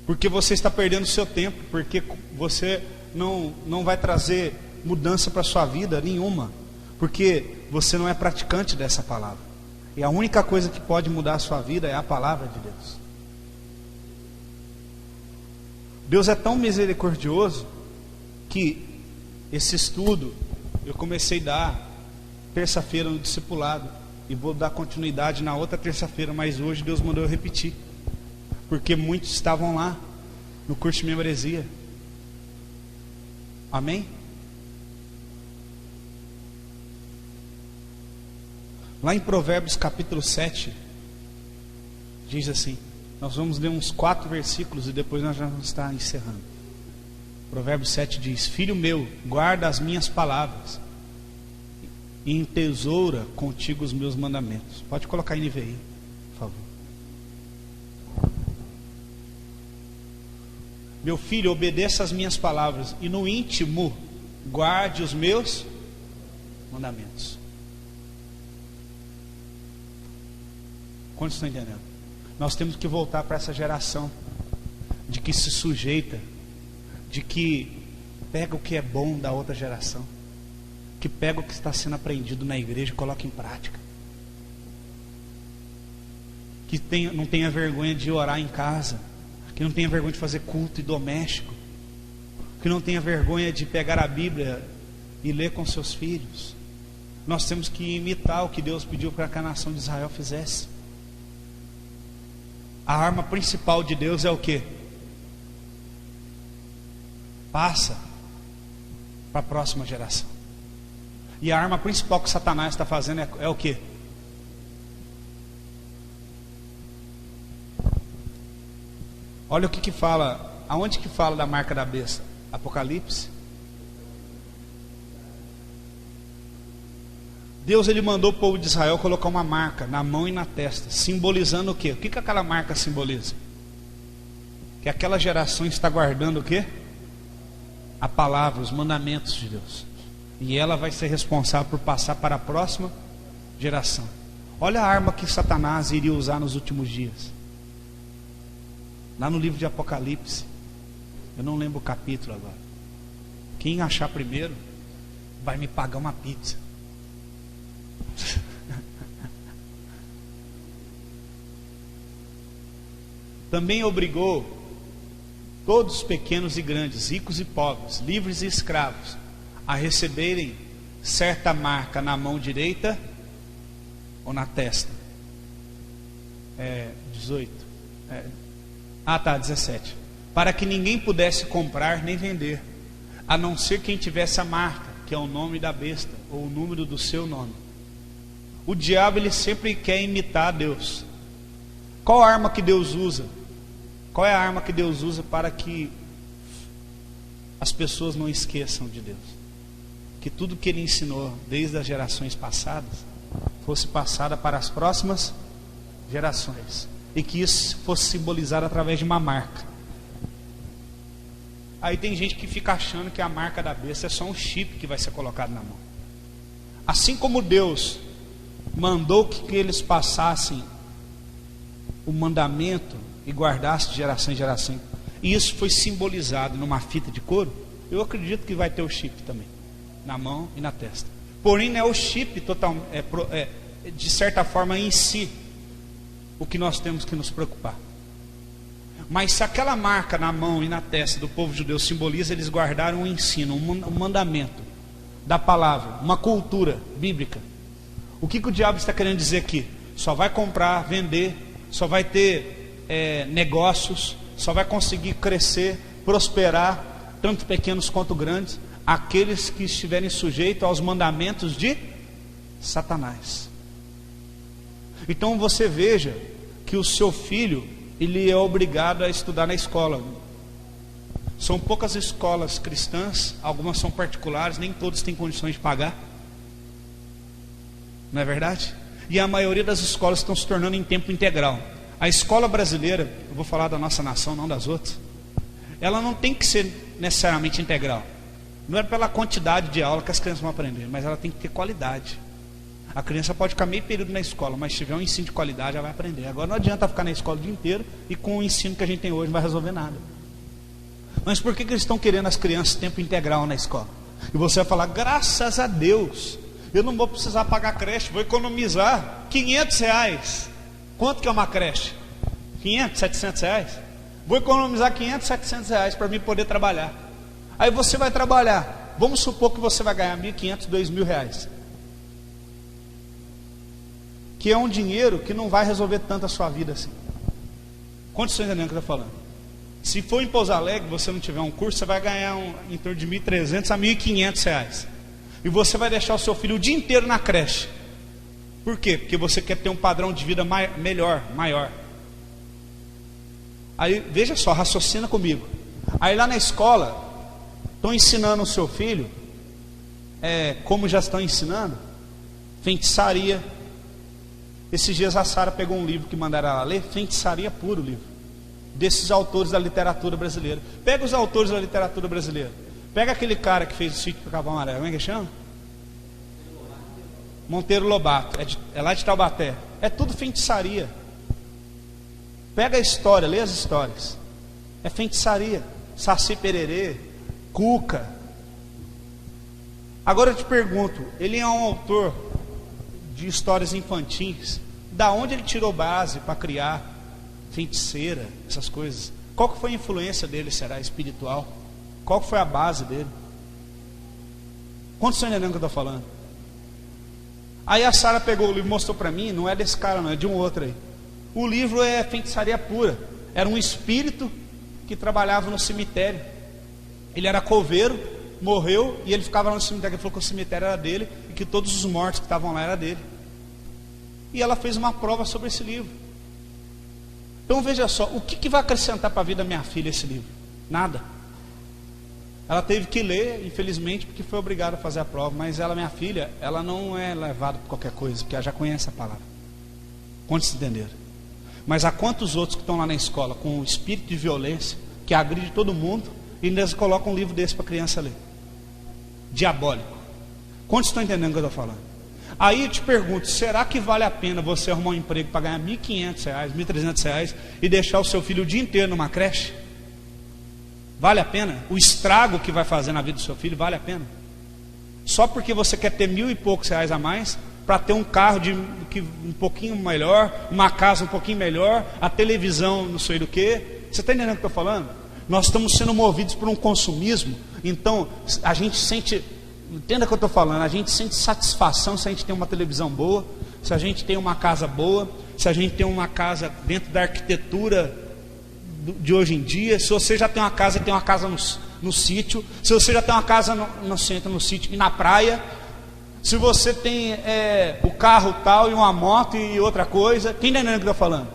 Porque você está perdendo o seu tempo, porque você não vai trazer mudança para a sua vida nenhuma, porque você não é praticante dessa palavra. E a única coisa que pode mudar a sua vida é a palavra de Deus. Deus é tão misericordioso que esse estudo eu comecei a dar terça-feira no discipulado, e vou dar continuidade na outra terça-feira, mas hoje Deus mandou eu repetir, porque muitos estavam lá no curso de membresia. Amém? Lá em Provérbios capítulo 7 diz assim, nós vamos ler uns 4 versículos e depois nós já vamos estar encerrando. Provérbios 7 diz: filho meu, guarda as minhas palavras e entesoura contigo os meus mandamentos. Pode colocar NVI, por favor. Meu filho, obedeça as minhas palavras e no íntimo guarde os meus mandamentos. Quantos estão entendendo? Nós temos que voltar para essa geração de que se sujeita, de que pega o que é bom da outra geração, que pega o que está sendo aprendido na igreja e coloca em prática, que não tenha vergonha de orar em casa, que não tenha vergonha de fazer culto doméstico, que não tenha vergonha de pegar a Bíblia e ler com seus filhos. Nós temos que imitar o que Deus pediu para que a nação de Israel fizesse. A arma principal de Deus é o quê? Passa para a próxima geração. E a arma principal que Satanás está fazendo é o quê? Olha o que fala. Aonde que fala da marca da besta? Apocalipse. Deus ele mandou o povo de Israel colocar uma marca na mão e na testa, simbolizando o quê? O que aquela marca simboliza? Que aquela geração está guardando o quê? A palavra, os mandamentos de Deus. E ela vai ser responsável por passar para a próxima geração. Olha a arma que Satanás iria usar nos últimos dias. Lá no livro de Apocalipse, eu não lembro o capítulo agora. Quem achar primeiro vai me pagar uma pizza. Também obrigou todos pequenos e grandes, ricos e pobres, livres e escravos, a receberem certa marca na mão direita ou na testa. 17. Para que ninguém pudesse comprar nem vender, a não ser quem tivesse a marca, que é o nome da besta, ou o número do seu nome. O diabo, ele sempre quer imitar Deus. Qual a arma que Deus usa? Qual é a arma que Deus usa para que as pessoas não esqueçam de Deus? Que tudo que Ele ensinou desde as gerações passadas fosse passada para as próximas gerações, e que isso fosse simbolizado através de uma marca. Aí tem gente que fica achando que a marca da besta é só um chip que vai ser colocado na mão. Assim como Deus mandou que eles passassem o mandamento e guardassem de geração em geração, e isso foi simbolizado numa fita de couro, eu acredito que vai ter o chip também, na mão e na testa. Porém, não é o chip total, de certa forma em si o que nós temos que nos preocupar. Mas se aquela marca na mão e na testa do povo judeu simboliza, eles guardaram um ensino, um mandamento da palavra, uma cultura bíblica. O que o diabo está querendo dizer aqui? Só vai comprar, vender, só vai ter negócios, só vai conseguir crescer, prosperar, tanto pequenos quanto grandes, aqueles que estiverem sujeitos aos mandamentos de Satanás. Então você veja que o seu filho, ele é obrigado a estudar na escola. São poucas escolas cristãs, algumas são particulares, nem todos têm condições de pagar. Não é verdade? E a maioria das escolas estão se tornando em tempo integral. A escola brasileira, eu vou falar da nossa nação, não das outras, ela não tem que ser necessariamente integral. Não é pela quantidade de aula que as crianças vão aprender, mas ela tem que ter qualidade. A criança pode ficar meio período na escola, mas se tiver um ensino de qualidade, ela vai aprender. Agora não adianta ficar na escola o dia inteiro e com o ensino que a gente tem hoje não vai resolver nada. Mas por que eles estão querendo as crianças tempo integral na escola? E você vai falar, graças a Deus, eu não vou precisar pagar creche, vou economizar R$500. Quanto que é uma creche? 500, 700 reais? Vou economizar 500, 700 reais para mim poder trabalhar. Aí você vai trabalhar, vamos supor que você vai ganhar 1.500, 2.000 reais, que é um dinheiro que não vai resolver tanto a sua vida assim. Quantos estão entendendo o que eu estou falando? Se for em Pouso Alegre, você não tiver um curso, você vai ganhar em torno de 1.300 a 1.500 reais. E você vai deixar o seu filho o dia inteiro na creche. Por quê? Porque você quer ter um padrão de vida melhor, maior. Aí, veja só, raciocina comigo. Aí lá na escola, estão ensinando o seu filho, como já estão ensinando, feitiçaria. Esses dias a Sara pegou um livro que mandaram ela ler, Feitiçaria Pura, o livro, desses autores da literatura brasileira. Pega os autores da literatura brasileira. Pega aquele cara que fez o Sítio do Cavalo Amarelo, como é que chama? Monteiro Lobato, é lá de Taubaté. É tudo feitiçaria. Pega a história, lê as histórias. É feitiçaria. Saci Pererê, Cuca. Agora eu te pergunto, ele é um autor de histórias infantis. Da onde ele tirou base para criar feiticeira, essas coisas? Qual que foi a influência dele, será espiritual? Qual que foi a base dele? Quantos estão entendendo o que eu estou falando? Aí a Sara pegou o livro e mostrou para mim, não é desse cara não, é de um outro aí. O livro é feitiçaria pura. Era um espírito que trabalhava no cemitério. Ele era coveiro, morreu e ele ficava lá no cemitério. Ele falou que o cemitério era dele e que todos os mortos que estavam lá eram dele. E ela fez uma prova sobre esse livro. Então veja só, o que vai acrescentar para a vida da minha filha esse livro? Nada. Ela teve que ler, infelizmente, porque foi obrigada a fazer a prova. Mas ela, minha filha, ela não é levada por qualquer coisa, porque ela já conhece a palavra. Quantos entenderam? Mas há quantos outros que estão lá na escola com o espírito de violência, que agride todo mundo, e ainda colocam um livro desse para a criança ler? Diabólico. Quantos estão entendendo o que eu estou falando? Aí eu te pergunto, será que vale a pena você arrumar um emprego para ganhar R$1.500, R$1.300 e deixar o seu filho o dia inteiro numa creche? Vale a pena? O estrago que vai fazer na vida do seu filho vale a pena? Só porque você quer ter R$1.000 e poucos a mais para ter um carro um pouquinho melhor, uma casa um pouquinho melhor, a televisão não sei do que. Você está entendendo o que eu estou falando? Nós estamos sendo movidos por um consumismo. Então a gente sente, entenda o que eu estou falando, a gente sente satisfação se a gente tem uma televisão boa, se a gente tem uma casa boa, se a gente tem uma casa dentro da arquitetura de hoje em dia. Se você já tem uma casa no sítio, se você já tem uma casa no centro, no sítio e na praia, se você tem o carro tal e uma moto e outra coisa, quem está entendendo o que eu estou falando?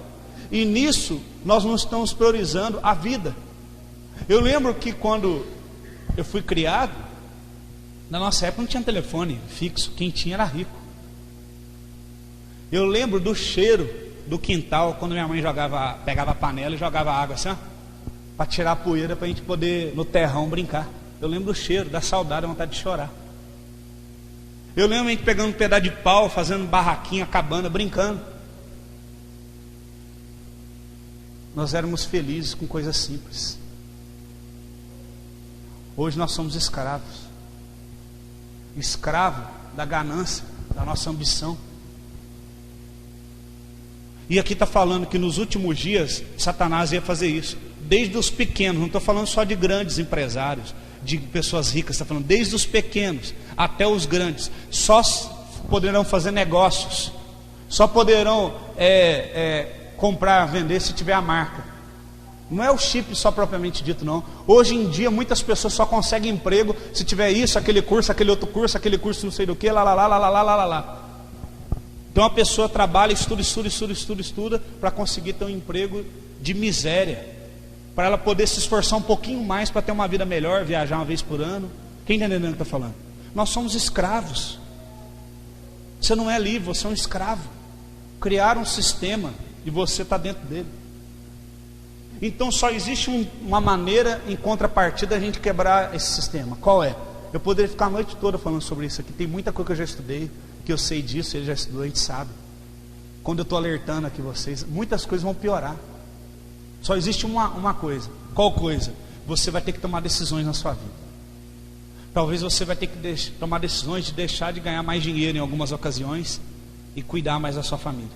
E nisso nós não estamos priorizando a vida. Eu lembro que quando eu fui criado, na nossa época não tinha telefone fixo, quem tinha era rico. Eu lembro do cheiro do quintal, quando minha mãe pegava a panela e jogava água assim, para tirar a poeira, para a gente poder no terrão brincar. Eu lembro do cheiro, da saudade, da vontade de chorar. Eu lembro a gente pegando um pedaço de pau, fazendo barraquinha, cabana, brincando. Nós éramos felizes com coisas simples. Hoje nós somos escravos. Escravo da ganância, da nossa ambição. E aqui está falando que nos últimos dias Satanás ia fazer isso. Desde os pequenos, não estou falando só de grandes empresários, de pessoas ricas, está falando desde os pequenos até os grandes. Só poderão fazer negócios, só poderão comprar, vender se tiver a marca. Não é o chip só propriamente dito, não. Hoje em dia muitas pessoas só conseguem emprego se tiver isso, aquele curso, aquele outro curso, aquele curso não sei do que, lá. Então a pessoa trabalha, estuda para conseguir ter um emprego de miséria, para ela poder se esforçar um pouquinho mais para ter uma vida melhor, viajar uma vez por ano. Quem está entendendo o que eu estou falando? Nós somos escravos. Você não é livre, você é um escravo. Criaram um sistema e você está dentro dele. Então só existe uma maneira, em contrapartida, a gente quebrar esse sistema. Qual é? Eu poderia ficar a noite toda falando sobre isso aqui. Tem muita coisa que eu já estudei, que eu sei disso, ele já estudou, a gente sabe. Quando eu estou alertando aqui vocês, muitas coisas vão piorar. Só existe uma coisa. Qual coisa? Você vai ter que tomar decisões na sua vida. Talvez você vai ter que tomar decisões de deixar de ganhar mais dinheiro em algumas ocasiões e cuidar mais da sua família.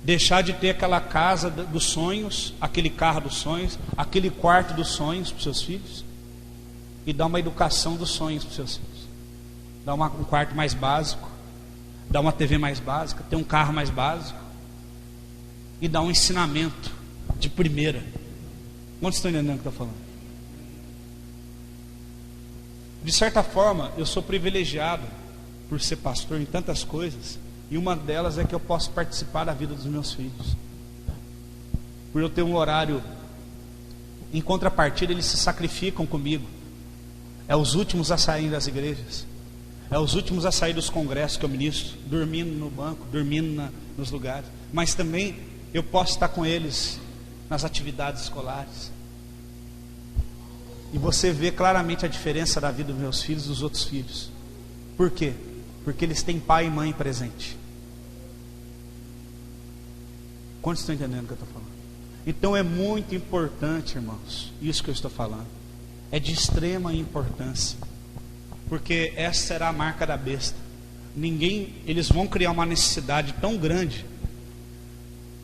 Deixar de ter aquela casa dos sonhos, aquele carro dos sonhos, aquele quarto dos sonhos para os seus filhos, e dar uma educação dos sonhos para os seus filhos. Dar um quarto mais básico, dar uma TV mais básica, ter um carro mais básico, e dar um ensinamento de primeira. Quantos estão entendendo o que eu estou falando? De certa forma, eu sou privilegiado por ser pastor em tantas coisas, e uma delas é que eu posso participar da vida dos meus filhos. Por eu ter um horário, em contrapartida, eles se sacrificam comigo. É os últimos a sair das igrejas, é os últimos a sair dos congressos que eu ministro, dormindo no banco, dormindo nos lugares. Mas também eu posso estar com eles nas atividades escolares. E você vê claramente a diferença da vida dos meus filhos e dos outros filhos. Por quê? Porque eles têm pai e mãe presente. Quantos estão entendendo o que eu estou falando? Então é muito importante, irmãos, isso que eu estou falando. É de extrema importância. Porque essa será a marca da besta. Eles vão criar uma necessidade tão grande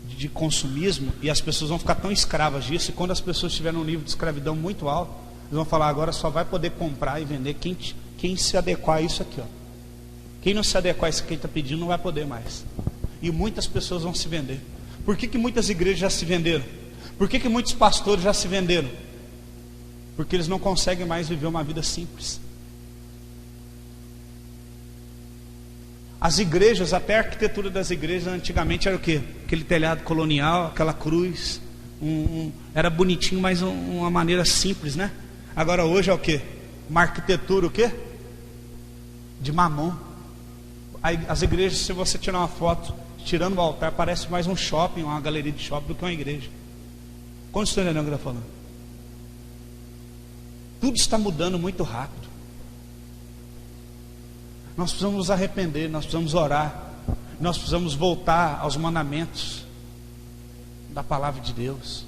de consumismo, e as pessoas vão ficar tão escravas disso, e quando as pessoas estiverem num nível de escravidão muito alto, eles vão falar: agora só vai poder comprar e vender quem se adequar a isso aqui, ó. Quem não se adequar a isso que ele está pedindo não vai poder mais. E muitas pessoas vão se vender. Por que muitas igrejas já se venderam? Por que muitos pastores já se venderam? Porque eles não conseguem mais viver uma vida simples. As igrejas, até a arquitetura das igrejas antigamente era o quê? Aquele telhado colonial, aquela cruz, era bonitinho, mas uma maneira simples, né? Agora hoje é o quê? Uma arquitetura o quê? De mamon. As igrejas, se você tirar uma foto tirando o altar, parece mais um shopping, uma galeria de shopping, do que uma igreja. Quantos estão entendendo o que eu estou falando? Tudo está mudando muito rápido. Nós precisamos nos arrepender, nós precisamos orar, nós precisamos voltar aos mandamentos da palavra de Deus.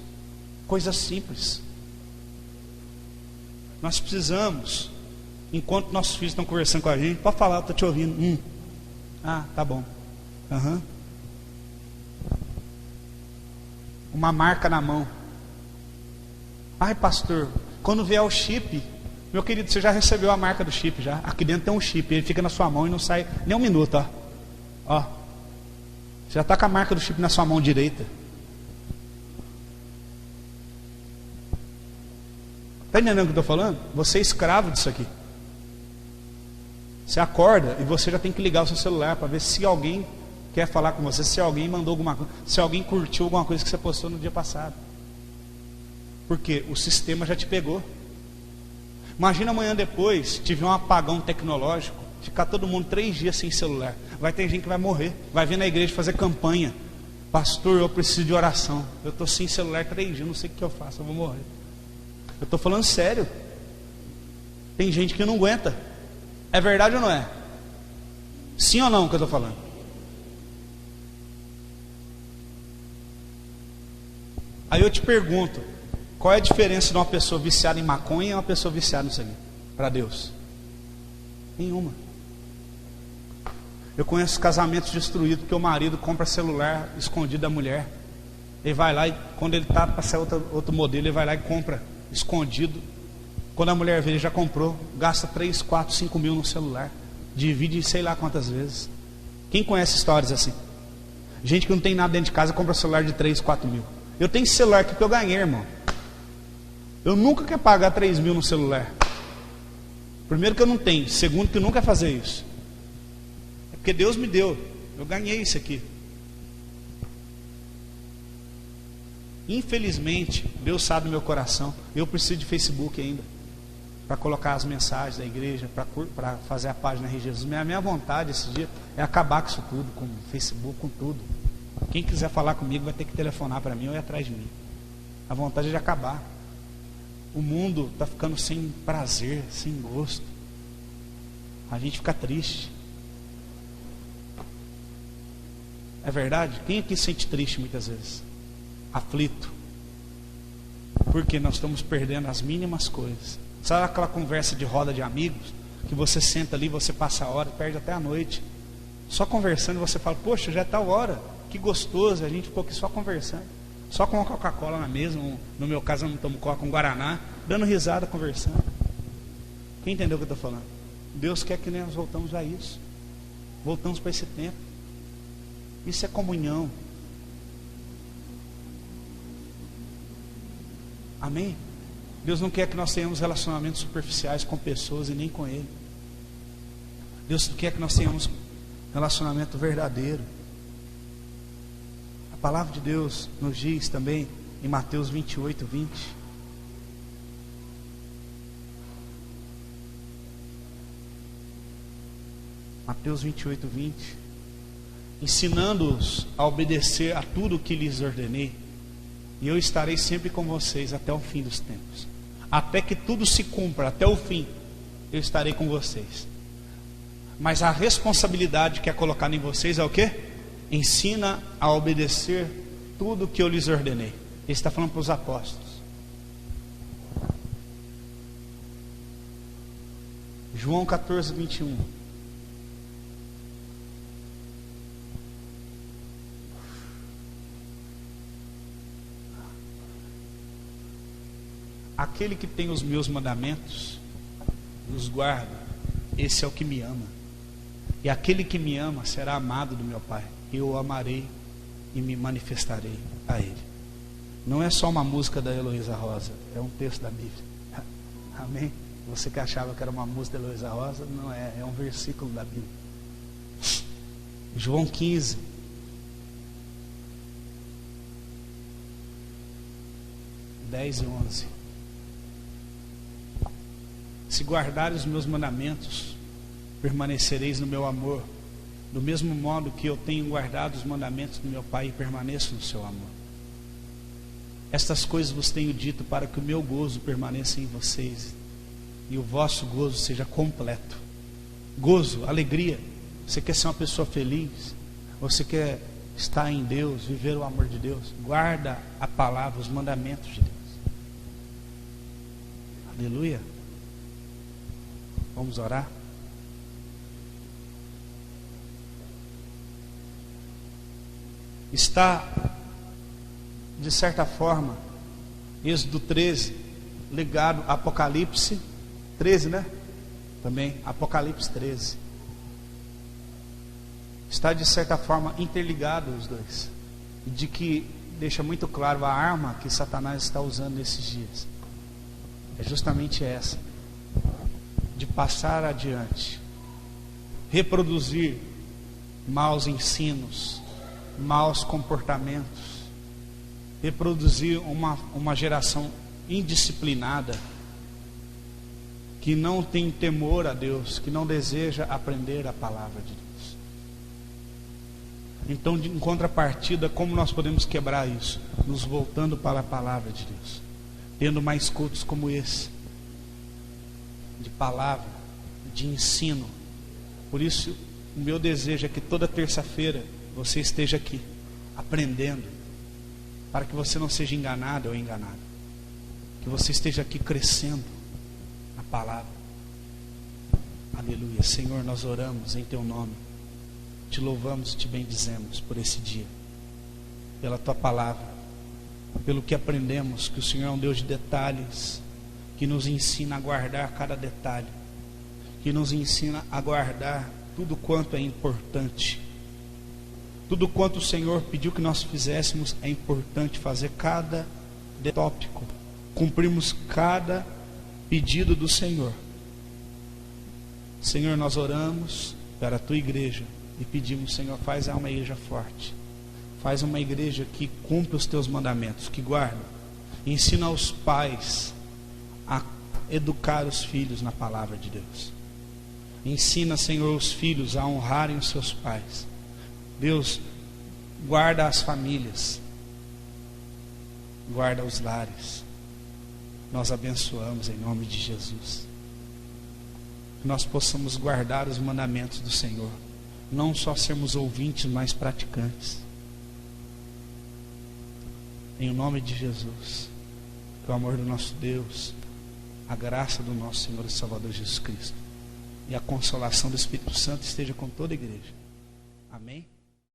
Coisas simples. Nós precisamos, enquanto nossos filhos estão conversando com a gente, pode falar, eu estou te ouvindo. Ah, tá bom. Uma marca na mão. Ai, pastor, quando vier o chip, meu querido, você já recebeu a marca do chip já? Aqui dentro tem um chip, ele fica na sua mão e não sai nem um minuto, ó. Você já está com a marca do chip na sua mão direita. Está entendendo o que eu estou falando? Você é escravo disso aqui. Você acorda e você já tem que ligar o seu celular para ver se alguém quer falar com você, se alguém mandou alguma coisa, se alguém curtiu alguma coisa que você postou no dia passado. Porque o sistema já te pegou. Imagina amanhã depois, tiver um apagão tecnológico, ficar todo mundo 3 dias sem celular. Vai ter gente que vai morrer, vai vir na igreja fazer campanha. Pastor, eu preciso de oração. Eu estou sem celular 3 dias, não sei o que eu faço, eu vou morrer. Eu estou falando sério. Tem gente que não aguenta. É verdade ou não é? Sim ou não que eu estou falando? Aí eu te pergunto, qual é a diferença de uma pessoa viciada em maconha e uma pessoa viciada nisso aqui? Para Deus? Nenhuma. Eu conheço casamentos destruídos porque o marido compra celular escondido da mulher. Ele vai lá e quando ele está para sair outro modelo, ele vai lá e compra escondido. Quando a mulher vê, ele já comprou, gasta 3, 4, 5 mil no celular, divide em sei lá quantas vezes. Quem conhece histórias assim? Gente que não tem nada dentro de casa compra celular de 3, 4 mil. Eu tenho esse celular aqui que eu ganhei, irmão. Eu nunca quero pagar 3 mil no celular. Primeiro que eu não tenho, segundo que eu nunca quero fazer isso. É porque Deus me deu, eu ganhei isso aqui. Infelizmente, Deus sabe o meu coração. Eu preciso de Facebook ainda para colocar as mensagens da igreja, para fazer a página RG Jesus. Minha vontade esse dia é acabar com isso tudo, com o Facebook, com tudo. Quem quiser falar comigo vai ter que telefonar para mim ou ir atrás de mim. A vontade é de acabar. O mundo está ficando sem prazer, sem gosto. A gente fica triste. É verdade? Quem aqui se sente triste muitas vezes? Aflito, porque nós estamos perdendo as mínimas coisas. Sabe aquela conversa de roda de amigos, que você senta ali, você passa a hora, perde até a noite, só conversando, e você fala, poxa, já é tal hora, que gostoso, a gente ficou aqui só conversando, só com uma Coca-Cola na mesa, no meu caso eu não tomo Coca, com Guaraná, dando risada, conversando. Quem entendeu o que eu estou falando? Deus quer que nós voltamos a isso, voltamos para esse tempo. Isso é comunhão. Amém? Deus não quer que nós tenhamos relacionamentos superficiais com pessoas e nem com Ele. Deus quer que nós tenhamos relacionamento verdadeiro. A palavra de Deus nos diz também em Mateus 28, 20. Mateus 28, 20. Ensinando-os a obedecer a tudo o que lhes ordenei. E eu estarei sempre com vocês até o fim dos tempos. Até que tudo se cumpra, até o fim, eu estarei com vocês. Mas a responsabilidade que é colocada em vocês é o quê? Ensina a obedecer tudo que eu lhes ordenei. Ele está falando para os apóstolos. João 14, 21. Aquele que tem os meus mandamentos, os guarda, esse é o que me ama. E aquele que me ama será amado do meu Pai. Eu o amarei e me manifestarei a Ele. Não é só uma música da Heloísa Rosa, é um texto da Bíblia. Amém? Você que achava que era uma música da Heloísa Rosa, não é, é um versículo da Bíblia. João 15. (10 e 11). Se guardares os meus mandamentos, permanecereis no meu amor, do mesmo modo que eu tenho guardado os mandamentos do meu Pai e permaneço no seu amor. Estas coisas vos tenho dito para que o meu gozo permaneça em vocês e o vosso gozo seja completo. Gozo, alegria. Você quer ser uma pessoa feliz? Você quer estar em Deus, viver o amor de Deus? Guarda a palavra, os mandamentos de Deus. Aleluia. Vamos orar? Está, de certa forma, Êxodo 13, ligado a Apocalipse 13, né? Também, Apocalipse 13. Está, de certa forma, interligado os dois. De que deixa muito claro a arma que Satanás está usando nesses dias. é justamente essa: de passar adiante, reproduzir maus ensinos, maus comportamentos, reproduzir uma geração indisciplinada, que não tem temor a Deus, que não deseja aprender a palavra de Deus. Então, em contrapartida, como nós podemos quebrar isso? Nos voltando para a palavra de Deus, tendo mais cultos como esse, de palavra, de ensino. Por isso, o meu desejo é que toda terça-feira você esteja aqui, aprendendo, para que você não seja enganado ou enganado, que você esteja aqui crescendo na palavra. Aleluia. Senhor, nós oramos em Teu nome, te louvamos e te bendizemos por esse dia, pela Tua palavra, pelo que aprendemos, que o Senhor é um Deus de detalhes, que nos ensina a guardar cada detalhe, que nos ensina a guardar tudo quanto é importante. Tudo quanto o Senhor pediu que nós fizéssemos é importante fazer cada tópico, cumprirmos cada pedido do Senhor. Senhor, nós oramos para a Tua igreja e pedimos, Senhor, faz uma igreja forte, faz uma igreja que cumpre os Teus mandamentos, que guarda, ensina aos pais a educar os filhos na palavra de Deus. Ensina, Senhor, os filhos a honrarem os seus pais. Deus, guarda as famílias, guarda os lares. Nós abençoamos em nome de Jesus. Que nós possamos guardar os mandamentos do Senhor, não só sermos ouvintes, mas praticantes. Em nome de Jesus, que o amor do nosso Deus, a graça do nosso Senhor e Salvador Jesus Cristo e a consolação do Espírito Santo esteja com toda a igreja. Amém?